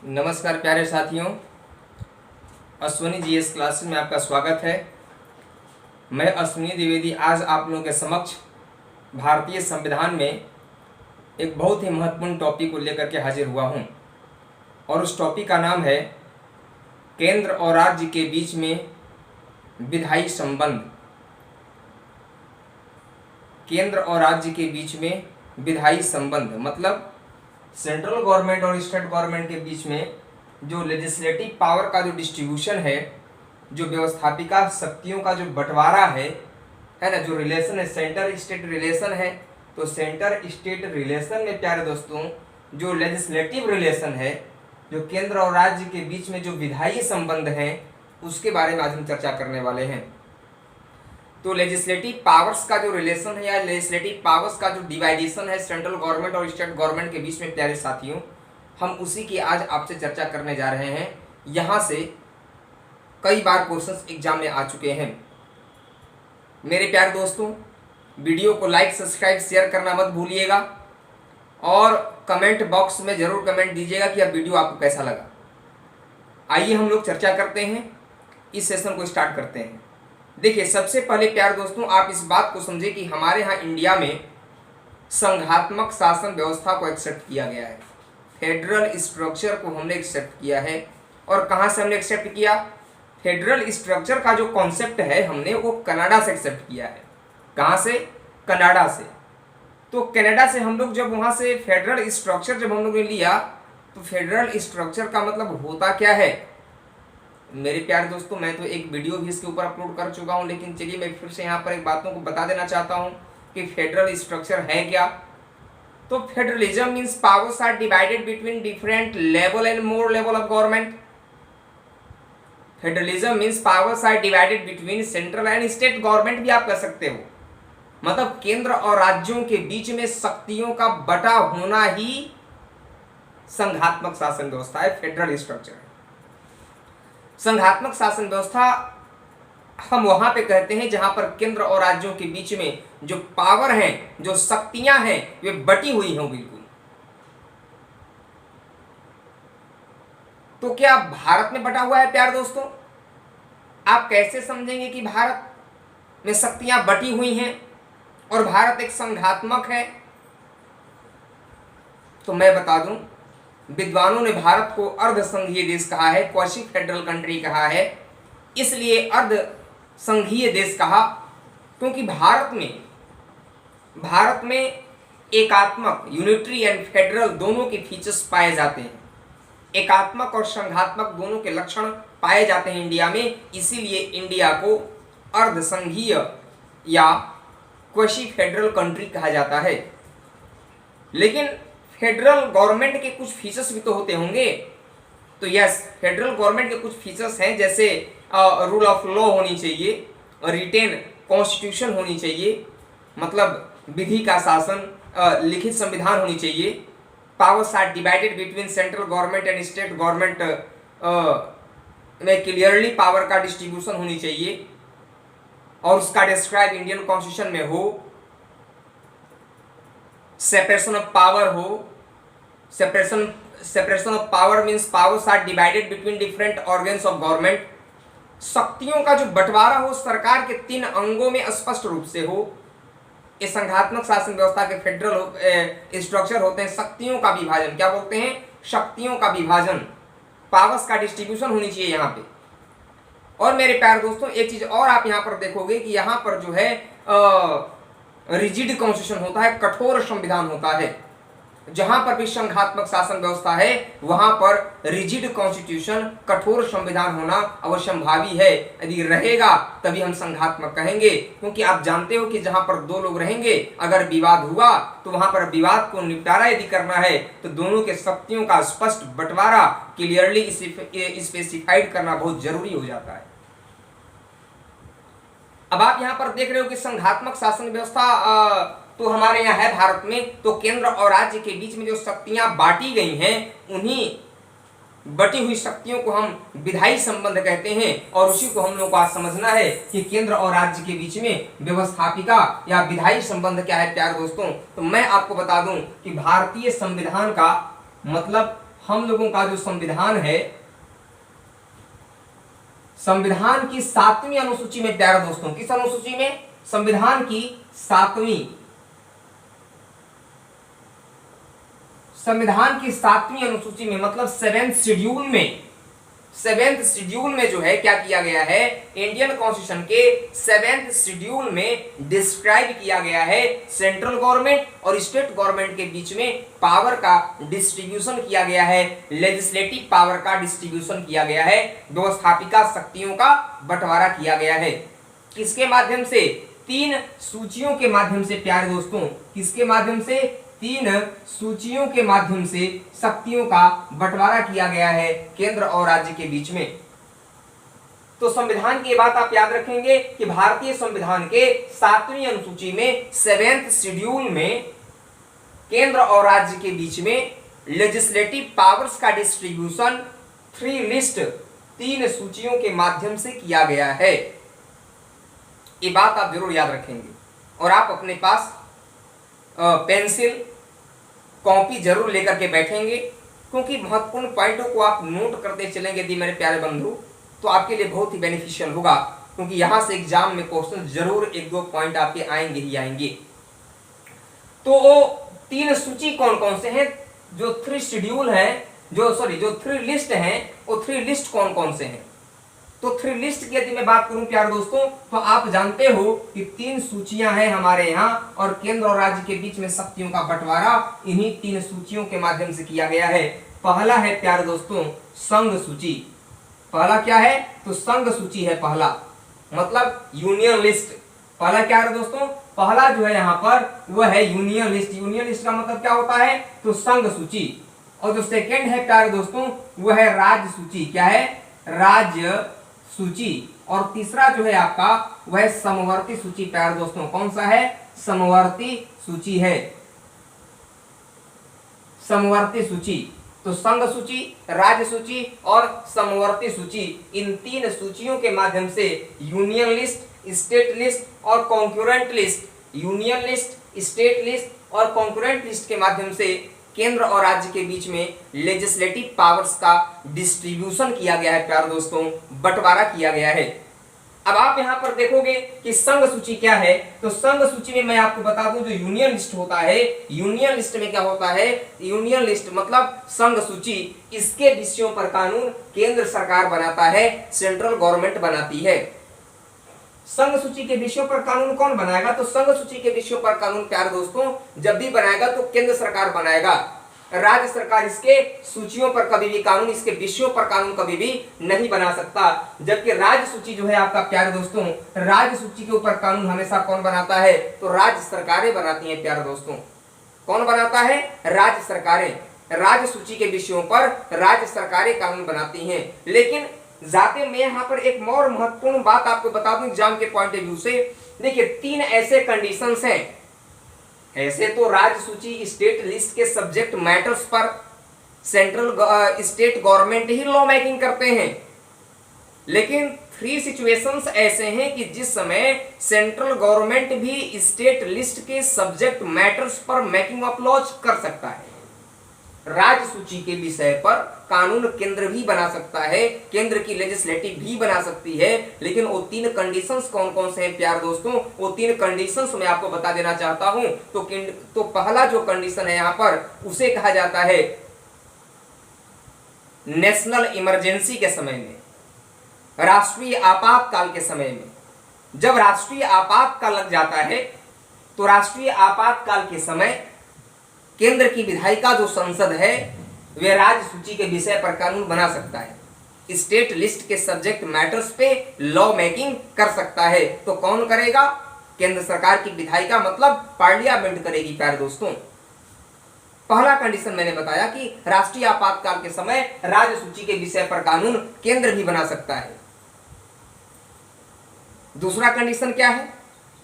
नमस्कार प्यारे साथियों, अश्विनी जीएस क्लासेस में आपका स्वागत है। मैं अश्विनी द्विवेदी आज आप लोगों के समक्ष भारतीय संविधान में एक बहुत ही महत्वपूर्ण टॉपिक को लेकर के हाजिर हुआ हूं और उस टॉपिक का नाम है केंद्र और राज्य के बीच में विधायी संबंध। केंद्र और राज्य के बीच में विधायी संबंध मतलब सेंट्रल गवर्नमेंट और स्टेट गवर्नमेंट के बीच में जो लेजिस्लेटिव पावर का जो डिस्ट्रीब्यूशन है, जो व्यवस्थापिका शक्तियों का जो बंटवारा है ना, जो रिलेशन है सेंटर स्टेट रिलेशन है। तो सेंटर स्टेट रिलेशन में प्यारे दोस्तों जो लेजिस्लेटिव रिलेशन है, जो केंद्र और राज्य के बीच में जो विधायी संबंध है, उसके बारे में आज हम चर्चा करने वाले हैं। तो लेजिस्लेटिव पावर्स का जो रिलेशन है या लेजिस्लेटिव पावर्स का जो डिवाइडेशन है सेंट्रल गवर्नमेंट और स्टेट गवर्नमेंट के बीच में प्यारे साथियों, हम उसी की आज आपसे चर्चा करने जा रहे हैं। यहाँ से कई बार क्वेश्चंस एग्जाम में आ चुके हैं। मेरे प्यारे दोस्तों, वीडियो को लाइक सब्सक्राइब शेयर करना मत भूलिएगा और कमेंट बॉक्स में ज़रूर कमेंट दीजिएगा कि अब वीडियो आपको कैसा लगा। आइए हम लोग चर्चा करते हैं, इस सेशन को स्टार्ट करते हैं। देखिए, सबसे पहले प्यारे दोस्तों आप इस बात को समझे कि हमारे यहाँ इंडिया में संघात्मक शासन व्यवस्था को एक्सेप्ट किया गया है। फेडरल स्ट्रक्चर को हमने एक्सेप्ट किया है। और कहाँ से हमने एक्सेप्ट किया? फेडरल स्ट्रक्चर का जो कॉन्सेप्ट है हमने वो कनाडा से एक्सेप्ट किया है। कहाँ से? कनाडा से। तो कनाडा से हम लोग जब वहाँ से फेडरल स्ट्रक्चर जब हम लोग ने लिया, तो फेडरल स्ट्रक्चर का मतलब होता क्या है? मेरे प्यारे दोस्तों, मैं तो एक वीडियो भी इसके ऊपर अपलोड कर चुका हूं, लेकिन चलिए मैं फिर से यहाँ पर एक बातों को बता देना चाहता हूं कि फेडरल स्ट्रक्चर है क्या। तो federalism means powers are divided between different level and more level of government. Federalism means powers are divided between central and state government भी आप कह सकते हो। मतलब केंद्र और राज्यों के बीच में शक्तियों का बटा होना ही संघात्मक शासन व्यवस्था है, फेडरल स्ट्रक्चर है। संघात्मक शासन व्यवस्था हम वहां पे कहते हैं जहां पर केंद्र और राज्यों के बीच में जो पावर है, जो शक्तियां हैं, वे बटी हुई हों बिल्कुल। तो क्या भारत में बटा हुआ है प्यारे दोस्तों? आप कैसे समझेंगे कि भारत में शक्तियां बटी हुई हैं और भारत एक संघात्मक है? तो मैं बता दूं, विद्वानों ने भारत को अर्ध संघीय देश कहा है, क्वासी फेडरल कंट्री कहा है। इसलिए अर्ध संघीय देश कहा क्योंकि भारत में एकात्मक यूनिटरी एंड फेडरल दोनों के फीचर्स पाए जाते हैं। एकात्मक और संघात्मक दोनों के लक्षण पाए जाते हैं इंडिया में। इसीलिए इंडिया को अर्ध संघीय या क्वासी फेडरल कंट्री कहा जाता है। लेकिन फेडरल गवर्नमेंट के कुछ फीचर्स भी तो होते होंगे। तो यस, फेडरल गवर्नमेंट के कुछ फीचर्स हैं, जैसे रूल ऑफ लॉ होनी चाहिए, रिटेन कॉन्स्टिट्यूशन होनी चाहिए, मतलब विधि का शासन, लिखित संविधान होनी चाहिए। Powers are divided between central government and state government में क्लियरली पावर का डिस्ट्रीब्यूशन होनी चाहिए और उसका डिस्क्राइब इंडियन कॉन्स्टिट्यूशन में हो। सेपरेशन ऑफ पावर हो। Separation of power means powers are divided between different organs of government. शक्तियों का जो बंटवारा हो सरकार के 3 अंगों में स्पष्ट रूप से हो। ये संघात्मक शासन व्यवस्था के फेडरल स्ट्रक्चर होते हैं। शक्तियों का विभाजन, क्या बोलते हैं? शक्तियों का विभाजन। पावर्स का डिस्ट्रीब्यूशन होनी चाहिए यहाँ पे। और मेरे प्यारे दोस्तों, एक चीज और आप यहाँ पर देखोगे कि यहाँ पर जो है रिजिड कॉन्स्टिट्यूशन होता है, कठोर संविधान होता है। जहां पर भी संघात्मक शासन व्यवस्था है वहां पर रिजिड कॉन्स्टिट्यूशन, कठोर संविधान होना अवश्यंभावी है। यदि रहेगा तभी हम संघात्मक कहेंगे, क्योंकि आप जानते हो कि जहां पर 2 लोग रहेंगे, अगर विवाद हुआ तो वहां पर विवाद को निपटारा यदि करना है तो दोनों के शक्तियों का स्पष्ट बंटवारा क्लियरली स्पेसिफाइड करना बहुत जरूरी हो जाता है। अब आप यहां पर देख रहे हो कि संघात्मक शासन व्यवस्था तो हमारे यहाँ है भारत में। तो केंद्र और राज्य के बीच में जो शक्तियां बांटी गई हैं, उन्हीं बटी हुई शक्तियों को हम विधायी संबंध कहते हैं। और उसी को हम लोग को आज समझना है कि केंद्र और राज्य के बीच में व्यवस्थापिका या विधायी संबंध क्या है प्यारे दोस्तों। तो मैं आपको बता दूं कि भारतीय संविधान का मतलब हम लोगों का जो संविधान है, संविधान की 7वीं अनुसूची में प्यारे दोस्तों, किस अनुसूची में? संविधान की 7वीं, संविधान की 7वीं अनुसूची में मतलब 7th शेड्यूल में, 7th शेड्यूल में जो है क्या किया गया है, इंडियन कॉन्स्टिट्यूशन के 7th शेड्यूल में डिस्क्राइब किया गया है सेंट्रल गवर्नमेंट और स्टेट गवर्नमेंट के बीच में पावर का डिस्ट्रीब्यूशन किया गया है, लेजिस्लेटिव पावर का डिस्ट्रीब्यूशन किया गया है, व्यवस्थापिका शक्तियों का बंटवारा किया गया है। किसके माध्यम से? 3 सूचियों के माध्यम से प्यारे दोस्तों। किसके माध्यम से? 3 सूचियों के माध्यम से शक्तियों का बंटवारा किया गया है केंद्र और राज्य के बीच में। तो संविधान की बात आप याद रखेंगे कि भारतीय संविधान के 7वीं अनुसूची में 7th शेड्यूल में केंद्र और राज्य के बीच में लेजिस्लेटिव पावर्स का डिस्ट्रीब्यूशन 3 लिस्ट, 3 सूचियों के माध्यम से किया गया है। ये बात आप जरूर याद रखेंगे और आप अपने पास पेंसिल कॉपी जरूर लेकर के बैठेंगे, क्योंकि महत्वपूर्ण पॉइंटों को आप नोट करते चलेंगे यदि मेरे प्यारे बंधु, तो आपके लिए बहुत ही बेनिफिशियल होगा, क्योंकि यहां से एग्जाम में क्वेश्चन जरूर 1-2 पॉइंट आपके आएंगे ही आएंगे। तो वो 3 सूची कौन कौन से हैं? जो 3 शेड्यूल है, जो 3 लिस्ट हैं, वो 3 लिस्ट कौन कौन से हैं? तो 3 लिस्ट की यदि मैं बात करूं प्यारे दोस्तों, तो आप जानते हो कि 3 सूचियां हैं हमारे यहाँ और केंद्र और राज्य के बीच में शक्तियों का बंटवारा इन्हीं 3 सूचियों के माध्यम से किया गया है। पहला है प्यारे दोस्तों संघ सूची। पहला क्या है? तो संघ सूची है पहला, मतलब यूनियन लिस्ट। पहला क्या है दोस्तों? पहला जो है यहाँ पर वह है यूनियन लिस्ट। यूनियन लिस्ट का मतलब क्या होता है? तो संघ सूची। और जो सेकेंड है प्यारे दोस्तों वह है राज्य सूची। क्या है? राज्य सूची। और तीसरा जो है आपका वह समवर्ती सूची प्यारे दोस्तों। कौन सा है? समवर्ती सूची है, समवर्ती सूची। तो संघ सूची, राज्य सूची और समवर्ती सूची, इन 3 सूचियों के माध्यम से यूनियन लिस्ट, स्टेट लिस्ट और concurrent list, union list, state list और कॉन्करेंट लिस्ट के माध्यम से केंद्र और राज्य के बीच में लेजिस्लेटिव पावर्स का डिस्ट्रीब्यूशन किया गया है प्यारे दोस्तों, बंटवारा किया गया है। अब आप यहां पर देखोगे कि संघ सूची क्या है। तो संघ सूची में मैं आपको बता दूं, जो यूनियन लिस्ट होता है, यूनियन लिस्ट में क्या होता है? यूनियन लिस्ट मतलब संघ सूची, इसके विषयों पर कानून केंद्र सरकार बनाता है, सेंट्रल गवर्नमेंट बनाती है। संघ सूची के विषयों पर कानून कौन बनाएगा? तो संघ सूची के विषयों पर कानून प्यारे दोस्तों जब भी बनाएगा तो केंद्र सरकार बनाएगा। राज्य सरकार इसके सूचियों पर कभी भी कानून, इसके विषयों पर कानून कभी भी नहीं बना सकता। जबकि राज्य सूची जो है आपका प्यारे दोस्तों, राज्य सूची के ऊपर कानून हमेशा कौन बनाता है? तो राज्य सरकारें बनाती हैं प्यारे दोस्तों। कौन बनाता है? राज्य सरकारें। राज्य सूची के विषयों पर राज्य सरकारें कानून बनाती हैं। लेकिन जाते मैं यहाँ पर एक और महत्वपूर्ण बात आपको बता दूं एग्जाम के पॉइंट ऑफ व्यू से। देखिए 3 ऐसे कंडीशंस हैं। ऐसे तो राज्य सूची, स्टेट लिस्ट के सब्जेक्ट मैटर्स पर सेंट्रल स्टेट गवर्नमेंट ही लॉ मेकिंग करते हैं, लेकिन 3 सिचुएशंस ऐसे हैं कि जिस समय सेंट्रल गवर्नमेंट भी स्टेट लिस्ट के सब्जेक्ट मैटर्स पर मेकिंग ऑफ लॉज कर सकता है। राज्य सूची के विषय पर कानून केंद्र भी बना सकता है, केंद्र की लेजिस्लेटिव भी बना सकती है। लेकिन वो 3 कंडीशंस कौन कौन से हैं प्यारे दोस्तों? वो 3 कंडीशंस मैं आपको बता देना चाहता हूं। तो पहला जो कंडीशन है यहां पर, उसे कहा जाता है नेशनल इमरजेंसी के समय में, राष्ट्रीय आपातकाल के समय में। जब राष्ट्रीय आपातकाल लग जाता है तो राष्ट्रीय आपातकाल के समय केंद्र की विधायिका जो संसद है वे राज्य सूची के विषय पर कानून बना सकता है, स्टेट लिस्ट के सब्जेक्ट मैटर्स पे लॉ मेकिंग कर सकता है। तो कौन करेगा? केंद्र सरकार की विधायिका, मतलब पार्लियामेंट करेगी प्यारे दोस्तों। पहला कंडीशन मैंने बताया कि राष्ट्रीय आपातकाल के समय राज्य सूची के विषय पर कानून केंद्र भी बना सकता है। दूसरा कंडीशन क्या है?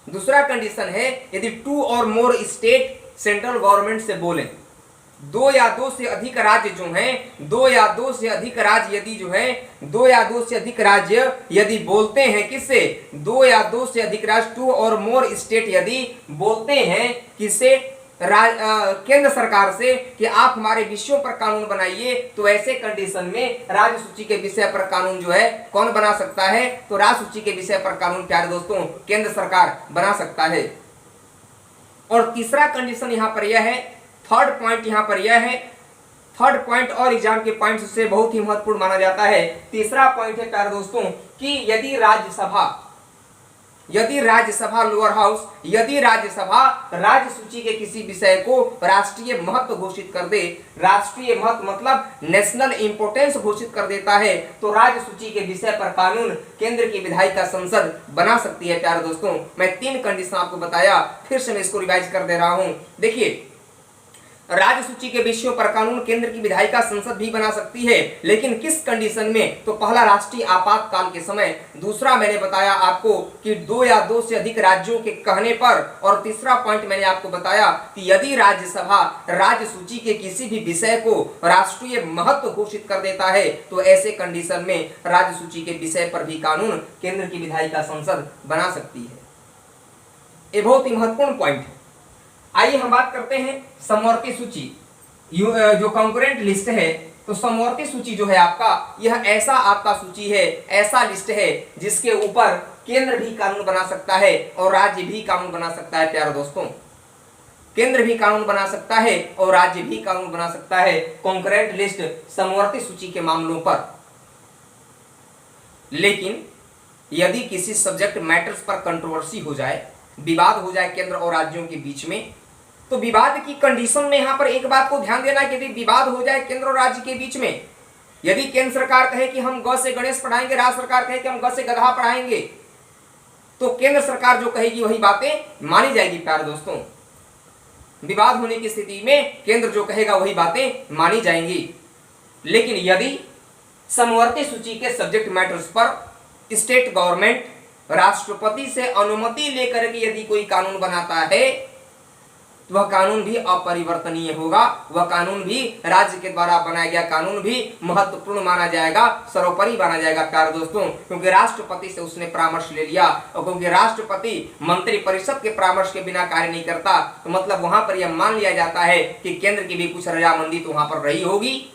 दूसरा कंडीशन है यदि 2 और मोर स्टेट सेंट्रल गवर्नमेंट से बोले, 2 या 2 से अधिक राज्य जो हैं, 2 या 2 से अधिक राज्य यदि जो है, 2 या 2 से अधिक राज्य यदि बोलते हैं, किससे? 2 या 2 से अधिक राज्य, 2 और मोर स्टेट यदि बोलते हैं किससे? केंद्र सरकार से कि आप हमारे विषयों पर कानून बनाइए, तो ऐसे कंडीशन में राज्य सूची के विषय पर कानून जो है कौन बना सकता है? तो राज्य सूची के विषय पर कानून प्यारे दोस्तों केंद्र सरकार बना सकता है। और तीसरा कंडीशन यहां पर यह है, थर्ड पॉइंट यहां पर यह है, थर्ड पॉइंट और एग्जाम के पॉइंट से बहुत ही महत्वपूर्ण माना जाता है। तीसरा पॉइंट है प्यारे दोस्तों कि यदि राज्यसभा लोअर हाउस, यदि राज्यसभा राज्य सूची के किसी विषय को राष्ट्रीय महत्व घोषित कर दे, राष्ट्रीय महत्व मतलब नेशनल इंपोर्टेंस घोषित कर देता है, तो राज्य सूची के विषय पर कानून केंद्र की विधायिका संसद बना सकती है। प्यारे दोस्तों मैं 3 कंडीशन आपको बताया, फिर से मैं इसको रिवाइज कर दे रहा हूं। देखिए, राज्य सूची के विषयों पर कानून केंद्र की विधायिका संसद भी बना सकती है, लेकिन किस कंडीशन में? तो पहला राष्ट्रीय आपातकाल के समय, दूसरा मैंने बताया आपको कि 2 या 2 से अधिक राज्यों के कहने पर, और तीसरा पॉइंट मैंने आपको बताया कि यदि राज्यसभा राज्य सूची के किसी भी विषय को राष्ट्रीय महत्व घोषित कर देता है, तो ऐसे कंडीशन में राज्य सूची के विषय पर भी कानून केंद्र की विधायिका संसद बना सकती है। ये बहुत ही महत्वपूर्ण पॉइंट है। आइए हम बात करते हैं समवर्ती सूची, जो कंकरेंट लिस्ट है। तो समवर्ती सूची जो है आपका, यह ऐसा आपका सूची है, ऐसा लिस्ट है जिसके ऊपर केंद्र भी कानून बना सकता है और राज्य भी कानून बना सकता है। प्यारे दोस्तों, केंद्र भी कानून बना सकता है और राज्य भी कानून बना सकता है कंकरेंट लिस्ट समवर्ती सूची के मामलों पर। लेकिन यदि किसी सब्जेक्ट मैटर्स पर कंट्रोवर्सी हो जाए, विवाद हो जाए केंद्र और राज्यों के बीच में, तो विवाद की कंडीशन में यहां पर एक बात को ध्यान देना है कि यदि विवाद हो जाए केंद्र और राज्य के बीच में, यदि केंद्र सरकार कहे कि हम ग से गणेश पढ़ाएंगे, राज्य सरकार कहे कि हम ग से गधा पढ़ाएंगे, तो केंद्र सरकार जो कहेगी वही बातें मानी जाएगी। प्यारे दोस्तों, विवाद होने की स्थिति में केंद्र जो कहेगा वही बातें मानी जाएंगी। लेकिन यदि समवर्ती सूची के सब्जेक्ट मैटर्स पर स्टेट गवर्नमेंट राष्ट्रपति से अनुमति लेकर के यदि कोई कानून बनाता है, तो वह कानून भी अपरिवर्तनीय होगा, वह कानून भी राज्य के द्वारा बनाया गया कानून भी महत्वपूर्ण माना जाएगा, सर्वोपरि माना जाएगा। प्यारे दोस्तों, क्योंकि राष्ट्रपति से उसने परामर्श ले लिया, और क्योंकि राष्ट्रपति मंत्री परिषद के परामर्श के बिना कार्य नहीं करता, तो मतलब वहां पर यह मान लिया जाता है कि केंद्र की भी कुछ रजामंदी तो वहां पर रही होगी।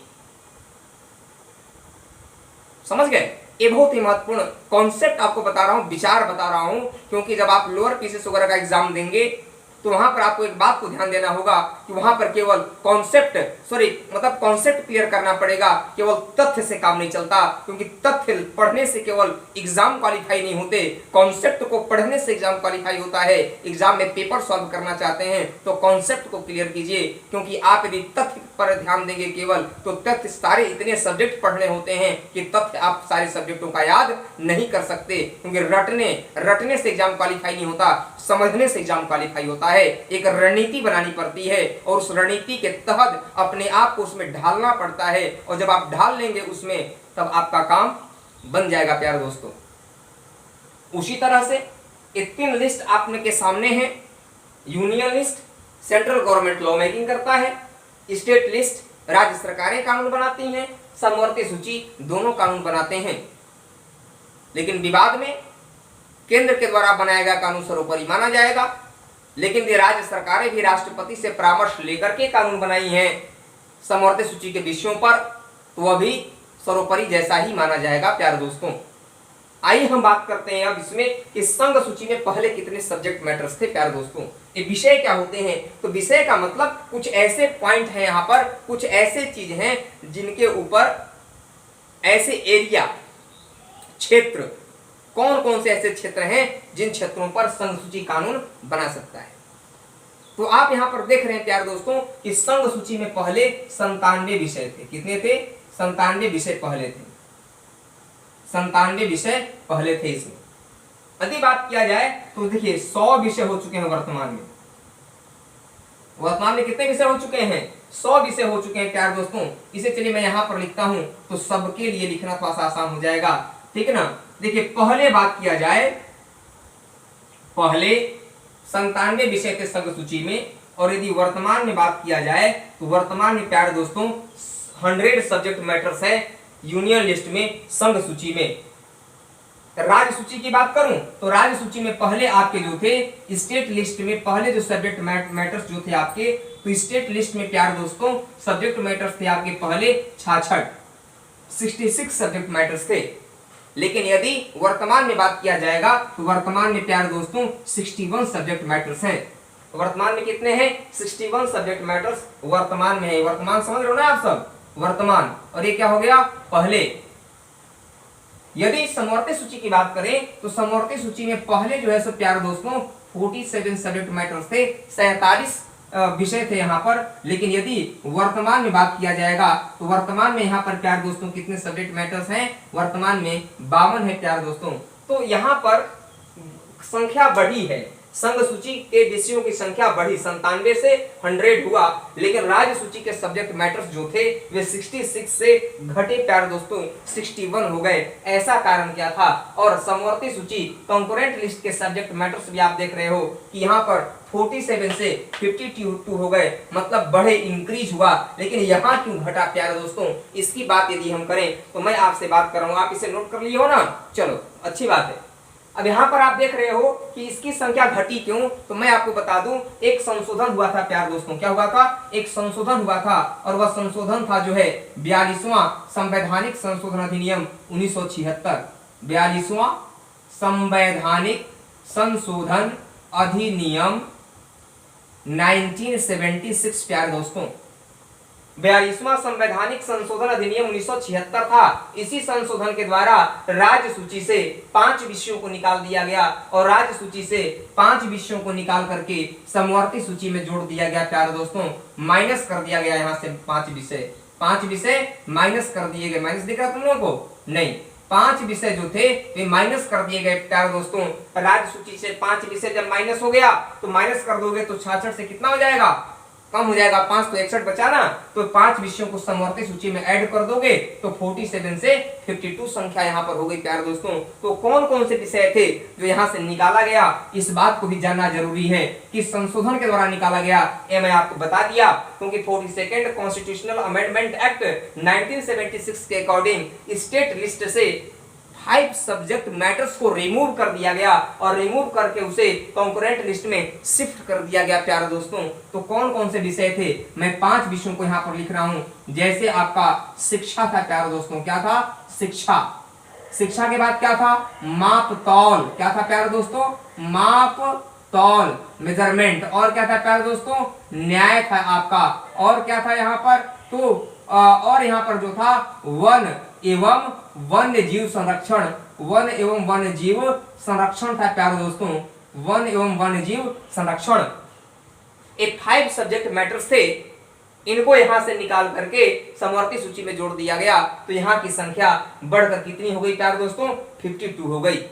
समझ गए? ये बहुत ही महत्वपूर्ण कॉन्सेप्ट आपको बता रहा हूं, विचार बता रहा हूं, क्योंकि जब आप लोअर पीसीएस वगैरह का एग्जाम देंगे तो वहां पर आपको एक बात को ध्यान देना होगा कि वहां पर केवल कॉन्सेप्ट क्लियर करना पड़ेगा, केवल तथ्य से काम नहीं चलता, क्योंकि तथ्य पढ़ने से केवल एग्जाम क्वालिफाई नहीं होते, कॉन्सेप्ट को पढ़ने से एग्जाम क्वालिफाई होता है। एग्जाम में पेपर सॉल्व करना चाहते हैं तो कॉन्सेप्ट को क्लियर कीजिए, क्योंकि आप यदि तथ्य पर ध्यान देंगे केवल, तो तथ्य सारे इतने सब्जेक्ट पढ़ने होते हैं कि तथ्य आप सारे सब्जेक्टों का याद नहीं कर सकते, क्योंकि रटने से एग्जाम क्वालिफाई नहीं होता, समझने से एग्जाम क्वालिफाई होता है। एक रणनीति बनानी पड़ती है और उस रणनीति के तहत अपने आप को उसमें ढालना पड़ता है, और जब आप ढाल लेंगे उसमें, तब आपका काम बन जाएगा। प्यारे दोस्तों, उसी तरह से ये 3 लिस्ट आपने के सामने है। Union list central government law making करता है, स्टेट लिस्ट राज्य सरकारें कानून बनाती हैं, समवर्ती सूची दोनों कानून बनाते हैं। लेकिन विवाद में केंद्र के द्वारा बनाया गया कानून सर्वोपरि माना जाएगा, लेकिन ये राज्य सरकारें भी राष्ट्रपति से परामर्श लेकर के कानून बनाई हैं समवर्ती सूची के विषयों पर, तो वह भी सर्वोपरि जैसा ही माना जाएगा। प्यारे दोस्तों, आइए हम बात करते हैं अब इसमें कि संघ सूची में पहले कितने सब्जेक्ट मैटर्स थे। प्यारे दोस्तों, ये विषय क्या होते हैं? तो विषय का मतलब कुछ ऐसे पॉइंट हैं, यहाँ पर कुछ ऐसे चीज हैं जिनके ऊपर, ऐसे एरिया, क्षेत्र, कौन कौन से ऐसे क्षेत्र हैं जिन क्षेत्रों पर संघ सूची कानून बना सकता है। तो आप यहां पर देख रहे हैं प्यारे दोस्तों कि संघ सूची में पहले 97 विषय थे। कितने थे? 97 विषय पहले थे, 97 विषय पहले थे। इसमें यदि बात किया जाए तो देखिए 100 विषय हो चुके हैं वर्तमान में। वर्तमान में कितने विषय हो चुके हैं? 100 विषय हो चुके हैं प्यारे दोस्तों। इसे चलिए मैं यहां पर लिखता हूं तो सबके लिए लिखना थोड़ा सा आसान हो जाएगा, ठीक है ना। देखिए, पहले बात किया जाए, पहले 97 विषय थे संघ सूची में, और यदि वर्तमान में बात किया जाए तो वर्तमान में प्यारे दोस्तों 100 सब्जेक्ट मैटर्स है यूनियन लिस्ट में, संघ सूची में। राज्य सूची की बात करूं तो राज्य सूची में पहले आपके जो थे स्टेट लिस्ट में पहले जो सब्जेक्ट मैटर्स जो थे आपके, तो स्टेट लिस्ट में प्यारे दोस्तों सब्जेक्ट मैटर्स थे आपके पहले 66 सब्जेक्ट मैटर्स थे। लेकिन यदि वर्तमान में बात किया जाएगा तो वर्तमान में प्यारे दोस्तों 61 सब्जेक्ट मैटर्स हैं। वर्तमान में कितने हैं? 61 सब्जेक्ट मैटर्स वर्तमान में है। वर्तमान समझ रहे हो ना आप सब? वर्तमान, और ये क्या हो गया? पहले। यदि समवर्ती सूची की बात करें तो समवर्ती सूची में पहले जो है सो प्यारे दोस्तों 47 सब्जेक्ट मैटर्स थे, 47 विषय थे यहाँ पर। लेकिन यदि वर्तमान में बात किया जाएगा तो वर्तमान में यहाँ पर प्यारे दोस्तों कितने सब्जेक्ट मैटर्स हैं? वर्तमान में 52 है प्यारे दोस्तों। तो यहाँ पर संख्या बढ़ी है, संघ सूची के विषयों की संख्या बढ़ी, 97 से 100 हुआ, लेकिन राज्य सूची के सब्जेक्ट मैटर्स जो थे वे 66 से घटे प्यारे दोस्तों 61 हो गए। ऐसा कारण क्या था? और समवर्ती सूची कंकरेंट लिस्ट के सब्जेक्ट मैटर्स भी आप देख रहे हो कि यहाँ पर 47 से 52 हो गए, मतलब बढ़े, इंक्रीज हुआ। लेकिन यहाँ क्यों घटा प्यारे दोस्तों? इसकी बात यदि हम करें तो मैं आपसे बात कर रहा हूँ, आप इसे नोट कर लिए हो ना? चलो अच्छी बात है। अब यहाँ पर आप देख रहे हो कि इसकी संख्या घटी क्यों, तो मैं आपको बता दूं, एक संशोधन हुआ था प्यारे दोस्तों। क्या हुआ था? एक संशोधन हुआ था, और वह संशोधन था जो है 42वां संवैधानिक संशोधन अधिनियम 1976। 42वां संवैधानिक संशोधन अधिनियम 1976 प्यारे दोस्तों। 42वां संवैधानिक संशोधन अधिनियम 1976 था। इसी संशोधन के द्वारा राज्य सूची से 5 विषयों को निकाल दिया गया, और राज्य सूची से 5 विषयों को निकाल करके समवर्ती सूची में जोड़ दिया गया प्यारे दोस्तों। माइनस कर दिया गया यहाँ से 5 विषय माइनस कर दिए गए। माइनस दिख रहा तुम लोगों को? नहीं, 5 विषय जो थे वे माइनस कर दिए गए प्यारे दोस्तों। राज्य सूची से 5 विषय जब माइनस हो गया तो माइनस कर दोगे तो 66 से कितना हो जाएगा? कम हो जाएगा, 5 तो 61 बचा ना, तो 5 विषयों को समवर्ती सूची में ऐड कर दोगे तो 47 से 52 संख्या यहाँ पर हो गई प्यारे दोस्तों। तो कौन कौन से विषय थे जो यहाँ से निकाला गया, इस बात को भी जानना जरूरी है कि संशोधन के द्वारा निकाला गया। ये मैं आपको बता दिया, क्योंकि 42nd कॉन्स्टिट्यूशनल अमेंडमेंट एक्ट 1976 के अकॉर्डिंग स्टेट लिस्ट से 5 सब्जेक्ट मैटर्स को रिमूव कर दिया गया, और रिमूव करके उसे कंकरेंट लिस्ट में शिफ्ट कर दिया गया प्यारे दोस्तों। तो कौन कौन से विषय थे? मैं 5 विषयों को यहाँ पर लिख रहा हूँ। जैसे आपका शिक्षा था प्यारे दोस्तों। क्या था? शिक्षा। शिक्षा के बाद क्या था? माप तौल। क्या था प्यारे दोस्तों? माप तौल, मेजरमेंट। और क्या था प्यारे दोस्तों? न्याय था आपका। और क्या था यहाँ पर? तो और यहाँ पर जो था वन एवं वन्य जीव संरक्षण। वन एवं वन्य जीव संरक्षण था प्यारे दोस्तों। वन एवं वन्य जीव संरक्षण। ये 5 सब्जेक्ट मैटर्स थे, इनको यहां से निकाल करके समवर्ती सूची में जोड़ दिया गया, तो यहाँ की संख्या बढ़कर कितनी हो गई प्यारे दोस्तों? 52 हो गई।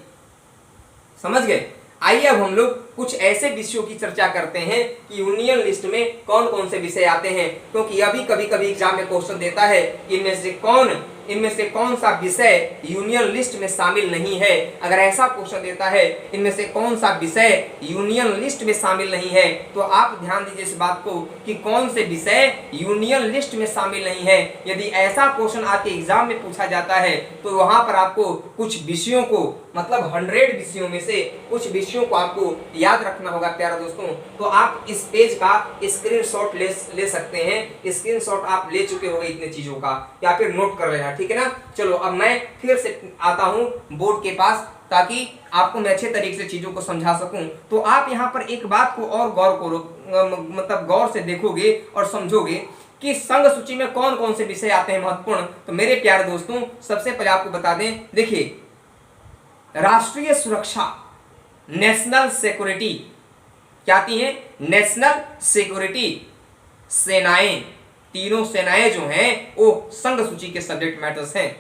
समझ गए? आइए अब हम लोग कुछ ऐसे विषयों की चर्चा करते हैं कि यूनियन लिस्ट में कौन कौन से विषय आते हैं, क्योंकि अभी कभी कभी एग्जाम में क्वेश्चन देता है इनमें से कौन सा विषय यूनियन लिस्ट में शामिल नहीं है। अगर ऐसा क्वेश्चन देता है इनमें से कौन सा विषय यूनियन लिस्ट में शामिल नहीं है, तो आप ध्यान दीजिए इस बात को कि कौन से विषय यूनियन लिस्ट में शामिल नहीं है। यदि ऐसा क्वेश्चन आपके एग्जाम में पूछा जाता है तो वहां पर आपको कुछ विषयों को, मतलब 100 विषयों में से कुछ विषयों को आपको याद रखना होगा प्यारे दोस्तों। तो आप इस पेज का स्क्रीनशॉट ले सकते हैं। स्क्रीनशॉट आप ले चुके होंगे इतने चीजों का, या फिर नोट कर लेना, ठीक है ना? चलो अब मैं फिर से आता हूं बोर्ड के पास, ताकि आपको मैं अच्छे तरीके से चीजों को समझा सकूं। तो आप यहाँ पर एक बात को और गौर से देखोगे और समझोगे कि संघ सूची में कौन कौन से विषय आते हैं महत्वपूर्ण। तो मेरे प्यारे दोस्तों, सबसे पहले आपको बता दें, देखिए राष्ट्रीय सुरक्षा, नेशनल सिक्योरिटी, क्या आती है? National security. सेनाएं, तीनों सेनाएं जो हैं वो संघ सूची के सब्जेक्ट मैटर्स हैं।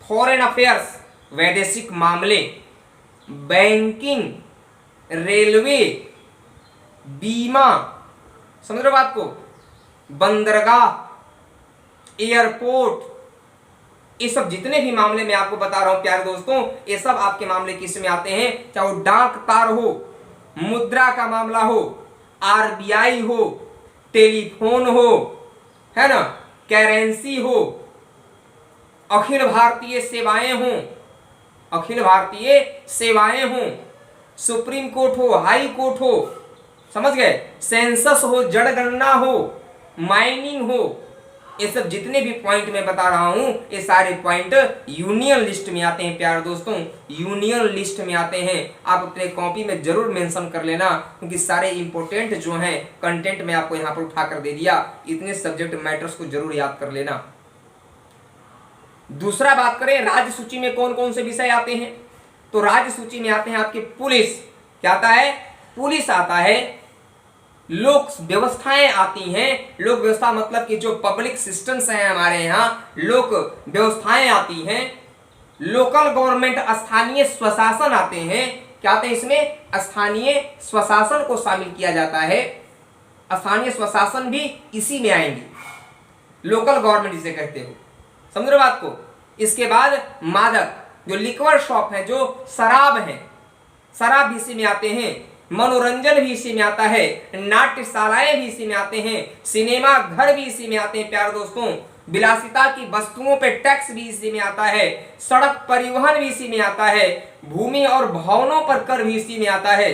फॉरेन अफेयर्स, वैदेशिक मामले, बैंकिंग, रेलवे, बीमा, समझ रहे हो बात को, बंदरगाह, एयरपोर्ट, ये सब जितने भी मामले मैं आपको बता रहा हूं प्यारे दोस्तों, ये सब आपके मामले किस में आते हैं? चाहे वो डाक तार हो, मुद्रा का मामला हो, आरबीआई हो, टेलीफोन हो, है ना, करेंसी हो, अखिल भारतीय सेवाएं हो, अखिल भारतीय सेवाएं हो, सुप्रीम कोर्ट हो, हाई कोर्ट हो, समझ गए, सेंसस हो, जनगणना हो, माइनिंग हो, ये सब जितने भी पॉइंट मैं बता रहा हूं ये सारे पॉइंट यूनियन लिस्ट में आते हैं प्यारे दोस्तों, यूनियन लिस्ट में आते हैं। आप अपने कॉपी में जरूर मेंशन कर लेना, क्योंकि सारे इंपॉर्टेंट जो हैं कंटेंट मैं आपको यहां पर उठा कर दे दिया। इतने सब्जेक्ट मैटर्स को जरूर याद कर लेना। दूसरा बात करें राज्य सूची में कौन कौन से विषय आते हैं, तो राज्य सूची में आते हैं आपके पुलिस, क्या आता है, पुलिस आता है, लोक व्यवस्थाएं आती हैं, लोक व्यवस्था मतलब कि जो पब्लिक सिस्टम्स हैं हमारे यहाँ, लोक व्यवस्थाएं आती हैं, लोकल गवर्नमेंट स्थानीय स्वशासन आते हैं, क्या आते हैं इसमें, स्थानीय स्वशासन को शामिल किया जाता है, स्थानीय स्वशासन भी इसी में आएंगे, लोकल गवर्नमेंट जिसे कहते हो, समझ रहे हो बात को। इसके बाद मादक, जो लिक्वर शॉप है, जो शराब है, शराब भी इसी में आते हैं, मनोरंजन भी इसी में आता है, नाट्यशालाएं भी इसी में आते हैं, सिनेमा घर भी इसी में आते हैं प्यारे दोस्तों, विलासिता की वस्तुओं पे टैक्स भी इसी में आता है, सड़क परिवहन भी इसी में आता है, भूमि और भवनों पर कर भी इसी में आता है,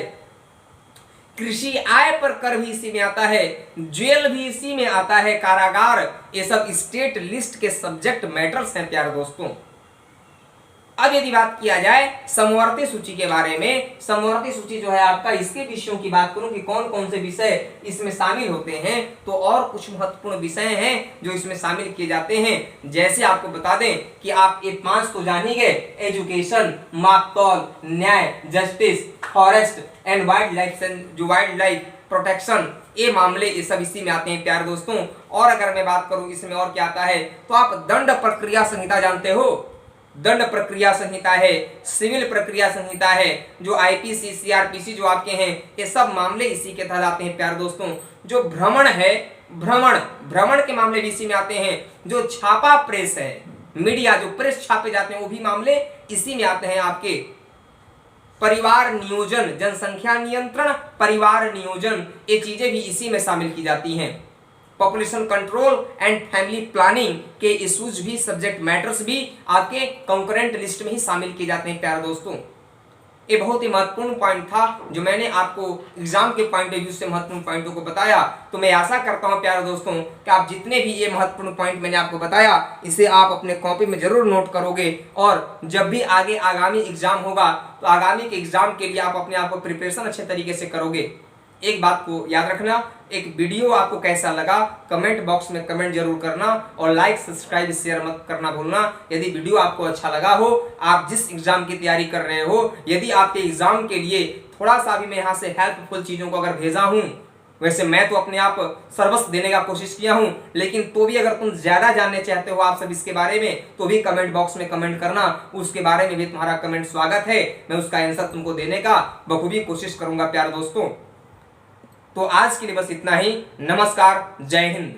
कृषि आय पर कर भी इसी में आता है, जेल भी इसी में आता है, कारागार, ये सब स्टेट लिस्ट के सब्जेक्ट मैटर्स हैं प्यारे दोस्तों। अब यदि बात किया जाए समवर्ती सूची के बारे में, समवर्ती सूची जो है आपका, इसके विषयों की बात करूं कि कौन कौन से विषय इसमें शामिल होते हैं, तो और कुछ महत्वपूर्ण विषय हैं जो इसमें शामिल किए जाते हैं। जैसे आपको बता दें कि आप ये 5 तो जान ही गए, एजुकेशन, मापतौल, न्याय, justice, forest and wild life, जो वाइल्ड लाइफ प्रोटेक्शन, ये मामले ये सब इसी में आते हैं प्यारे दोस्तों। और अगर मैं बात करूं इसमें और क्या आता है, तो आप दंड प्रक्रिया संहिता जानते हो, दंड प्रक्रिया संहिता है, सिविल प्रक्रिया संहिता है, जो आईपीसी, सीआरपीसी जो आपके हैं, ये सब मामले इसी के तहत आते हैं प्यारे दोस्तों। जो भ्रमण है, भ्रमण के मामले भी इसी में आते हैं। जो छापा प्रेस है, मीडिया, जो प्रेस छापे जाते हैं, वो भी मामले इसी में आते हैं आपके। परिवार नियोजन, जनसंख्या नियंत्रण, परिवार नियोजन, ये चीजें भी इसी में शामिल की जाती हैं। Population control and family planning के इश्यूज भी, सब्जेक्ट मैटर्स भी आपके कंकरेंट लिस्ट में ही शामिल किए जाते हैं प्यारे दोस्तों। ये बहुत ही महत्वपूर्ण पॉइंट था जो मैंने आपको एग्जाम के पॉइंट ऑफ व्यू से महत्वपूर्ण पॉइंटों को बताया। तो मैं आशा करता हूं प्यारे दोस्तों कि आप जितने भी ये महत्वपूर्ण पॉइंट मैंने आपको बताया, इसे आप अपने कॉपी में जरूर नोट करोगे, और जब भी आगे आगामी एग्जाम होगा तो आगामी के एग्जाम के लिए आप अपने आप को प्रिपरेशन अच्छे तरीके से करोगे। एक बात को याद रखना, एक वीडियो आपको कैसा लगा कमेंट बॉक्स में कमेंट जरूर करना, और लाइक, सब्सक्राइब, शेयर मत करना भूलना। यदि वीडियो आपको अच्छा लगा हो, आप जिस एग्जाम की तैयारी कर रहे हो, यदि आपके एग्जाम के लिए थोड़ा सा भी मैं यहाँ से हेल्पफुल चीजों को अगर भेजा हूँ, वैसे मैं तो अपने आप सर्वस्व देने का कोशिश किया हूँ, लेकिन तो भी अगर तुम ज्यादा जानने चाहते हो आप सब इसके बारे में, तो भी कमेंट बॉक्स में कमेंट करना, उसके बारे में भी तुम्हारा कमेंट स्वागत है, मैं उसका आंसर तुमको देने का बखूबी कोशिश करूंगा प्यारे दोस्तों। तो आज के लिए बस इतना ही। नमस्कार, जय हिंद।